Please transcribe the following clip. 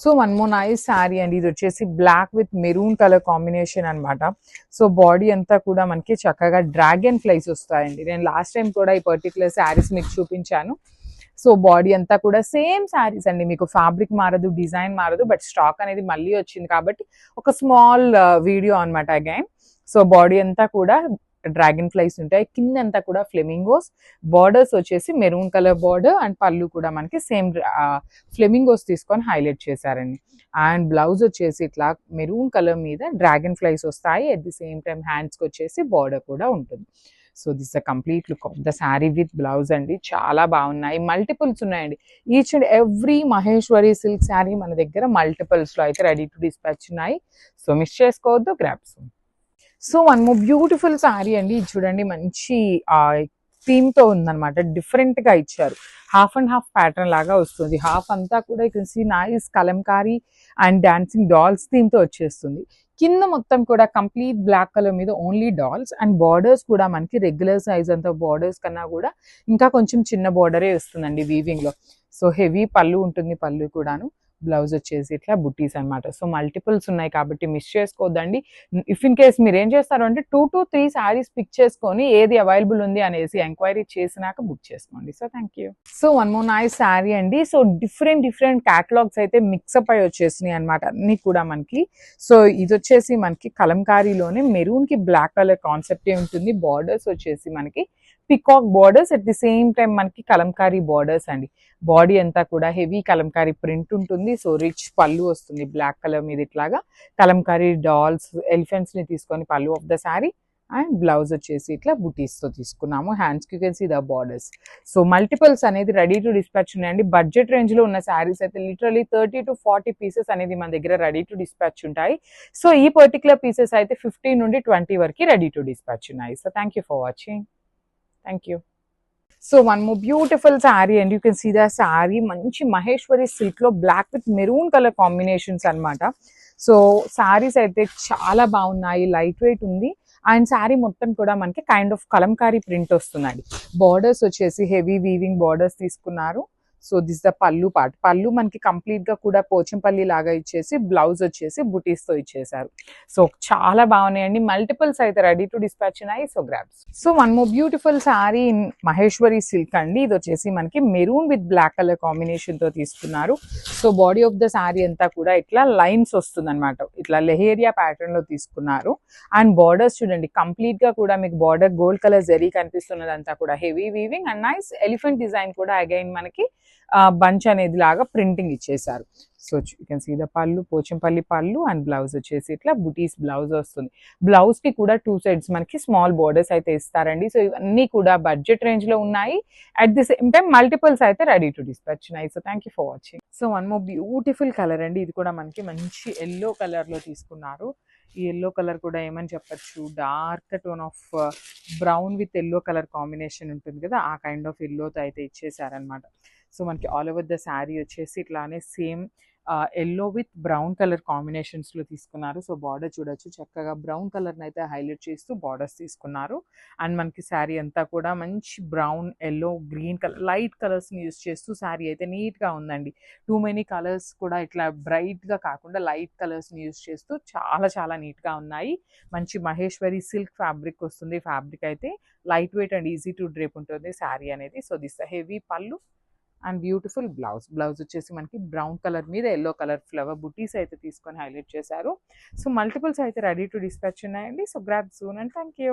So one more nice sari అండి, ఇది వచ్చేసి black with maroon colour combination అనమాట. సో బాడీ అంతా కూడా మనకి చక్కగా డ్రాగన్ ఫ్లైస్ వస్తాయండి. నేను లాస్ట్ టైం కూడా ఈ పర్టికులర్ శారీస్ మీకు చూపించాను. సో బాడీ అంతా కూడా సేమ్ శారీస్ అండి, మీకు ఫ్యాబ్రిక్ మారదు, డిజైన్ మారదు, బట్ స్టాక్ అనేది మళ్ళీ వచ్చింది కాబట్టి ఒక స్మాల్ వీడియో అనమాట అగైన్. సో బాడీ అంతా కూడా డ్రాగన్ ఫ్లైస్ ఉంటాయి, కింద అంతా కూడా ఫ్లెమింగోస్, బార్డర్స్ వచ్చేసి మెరూన్ కలర్ బార్డర్ అండ్ పళ్ళు కూడా మనకి సేమ్ ఫ్లెమింగోస్ తీసుకొని హైలైట్ చేశారండి. అండ్ బ్లౌజ్ వచ్చేసి ఇట్లా మెరూన్ కలర్ మీద డ్రాగన్ ఫ్లైస్ వస్తాయి. అట్ ది సేమ్ టైం హ్యాండ్స్కి వచ్చేసి బార్డర్ కూడా ఉంటుంది. So this the complete look of the sari with blouse అండి. చాలా బాగున్నాయి, మల్టిపుల్స్ ఉన్నాయండి. Each and every Maheshwari silk sari మన దగ్గర మల్టిపుల్స్లో అయితే రెడీ టు డిస్పాచ్ ఉన్నాయి. సో మిస్ చేసుకోవద్దు, grasp. So one more beautiful sari అండి, ఇది చూడండి మంచి థీమ్ తో ఉందన్నమాట. డిఫరెంట్ గా ఇచ్చారు, హాఫ్ అండ్ హాఫ్ ప్యాటర్న్ లాగా వస్తుంది. హాఫ్ అంతా కూడా ఇక్కడ nice Kalamkari and dancing dolls theme తో వచ్చేస్తుంది. కింద మొత్తం కూడా కంప్లీట్ బ్లాక్ కలర్ మీద ఓన్లీ డాల్స్ అండ్ బార్డర్స్ కూడా మనకి రెగ్యులర్ సైజ్ అంత బార్డర్స్ కన్నా కూడా ఇంకా కొంచెం చిన్న బార్డరే వస్తుందండి వీవింగ్ లో. సో హెవీ పళ్ళు ఉంటుంది, పళ్ళు కూడాను. బ్లౌజ్ వచ్చేసి ఇట్లా బుట్టీస్ అనమాట. సో మల్టిపుల్స్ ఉన్నాయి కాబట్టి మిస్ చేసుకోవద్దండి. ఇఫ్ ఇన్ కేస్ మీరు ఏం చేస్తారు అంటే 2 to 3 శారీస్ పిక్ చేసుకొని ఏది అవైలబుల్ ఉంది అనేసి ఎంక్వైరీ చేసినాక బుక్ చేసుకోండి. So thank you. So one more nice sari అండి. సో డిఫరెంట్ క్యాటలాగ్స్ అయితే మిక్సప్ అయి వచ్చేసినాయి అనమాట అన్ని కూడా మనకి. సో ఇది వచ్చేసి మనకి కలంకారీలోనే మెరూన్ కి బ్లాక్ కలర్ కాన్సెప్టే ఉంటుంది. బార్డర్స్ వచ్చేసి మనకి peacock borders, at the same time మనకి కలంకారీ బార్డర్స్ అండి. బాడీ అంతా కూడా హెవీ కలంకారీ ప్రింట్ ఉంటుంది. సో రిచ్ పళ్ళు వస్తుంది బ్లాక్ కలర్ మీద ఇట్లాగా కలంకారీ డాల్స్, ఎలిఫెంట్స్ ని తీసుకొని pallu of the sari. And blouse వచ్చేసి ఇట్లా బుటీస్ తో తీసుకున్నాము. హ్యాండ్స్ కి can see the borders. So multiples అనేది రెడీ టు డిస్పాచ్ ఉన్నాయండి. బడ్జెట్ రేంజ్ లో ఉన్న శారీస్ అయితే లిటరలీ 30 to 40 పీసెస్ అనేది మన దగ్గర రెడీ టు డిస్పాచ్ ఉంటాయి. సో ఈ పర్టికులర్ పీసెస్ అయితే 15 నుండి 20 వరకు రెడీ టు డిస్పాచ్ ఉన్నాయి. So thank you for watching. Thank you. So one more beautiful sari and you can see the sari మంచి మహేశ్వరి సిల్క్ లో black with maroon colour combinations అనమాట. So saris అయితే చాలా బాగున్నాయి, లైట్ వెయిట్ ఉంది. అండ్ శారీ మొత్తం కూడా మనకి కైండ్ ఆఫ్ కలంకారీ ప్రింట్ వస్తుందండి. బార్డర్స్ వచ్చేసి హెవీ వీవింగ్ బార్డర్స్ తీసుకున్నారు. సో దిస్ ద పళ్ళు పార్ట్. పళ్ళు మనకి కంప్లీట్ గా కూడా పోచంపల్లి లాగా ఇచ్చేసి బ్లౌజ్ వచ్చేసి బుటీస్ తో ఇచ్చేసారు. సో చాలా బాగున్నాయండి, మల్టిపుల్స్ అయితే రెడీ టు డిస్పాచ్ ఉన్నాయి. So grabs. So one more beautiful sari in Maheshwari silk అండి. ఇది వచ్చేసి మనకి maroon with black colour combination తో తీసుకున్నారు. So body of the sari అంతా కూడా ఇట్లా లైన్స్ వస్తుంది అనమాట, ఇట్లా లెహేరియా ప్యాటర్న్ లో తీసుకున్నారు. అండ్ బార్డర్స్ చూడండి కంప్లీట్ గా కూడా మీకు బార్డర్ గోల్డ్ కలర్ జరీ కనిపిస్తున్నదంతా కూడా heavy weaving and nice elephant design కూడా అగైన్ మనకి బంచ్ అనేది లాగా ప్రింటింగ్ ఇచ్చేసారు. So you can see the pallu, Pochampally పళ్ళు అండ్ బ్లౌజ్ వచ్చేసి ఇట్లా బుటీస్ బ్లౌజ్ వస్తుంది. బ్లౌజ్ కి కూడా 2 sides మనకి స్మాల్ బోర్డర్స్ అయితే ఇస్తారండి. సో ఇవన్నీ కూడా బడ్జెట్ రేంజ్ లో ఉన్నాయి. At the same time multiples అయితే రెడీ టు డిస్పాచ్ ఉన్నాయి. So thank you for watching. So one more beautiful colour అండి, ఇది కూడా మనకి మంచి ఎల్లో కలర్ లో తీసుకున్నారు. ఈ ఎల్లో కలర్ కూడా ఏమని చెప్పచ్చు, dark tone of brown with yellow colour combination ఉంటుంది కదా, ఆ కైండ్ ఆఫ్ ఎల్లోతో అయితే ఇచ్చేసారనమాట. సో మనకి ఆల్ ఓవర్ ద శారీ వచ్చేసి ఇట్లానే same yellow with brown colour combinations లో తీసుకున్నారు. సో బార్డర్ చూడొచ్చు, చక్కగా బ్రౌన్ కలర్ అయితే హైలైట్ చేస్తూ బార్డర్స్ తీసుకున్నారు. అండ్ మనకి శారీ అంతా కూడా మంచి brown, yellow, green colour light colours ని యూస్ చేస్తూ శారీ అయితే నీట్ గా ఉందండి. టూ మెనీ కలర్స్ కూడా ఇట్లా బ్రైట్ గా కాకుండా లైట్ కలర్స్ ని యూస్ చేస్తూ చాలా నీట్ గా ఉన్నాయి. మంచి మహేశ్వరి సిల్క్ ఫ్యాబ్రిక్ వస్తుంది. ఫ్యాబ్రిక్ అయితే light weight and easy to drape ఉంటుంది శారీ అనేది. సో దిస్ హెవీ పళ్ళు అండ్ బ్యూటిఫుల్ బ్లౌజ్. బ్లౌజ్ వచ్చేసి మనకి బ్రౌన్ కలర్ మీద ఎల్లో కలర్ ఫ్లవర్ బుటీస్ అయితే తీసుకొని హైలైట్ చేశారు. సో మల్టిపుల్స్ అయితే రెడీ టు డిస్పాచ్ ఉన్నాయండి. So grab soon and thank you.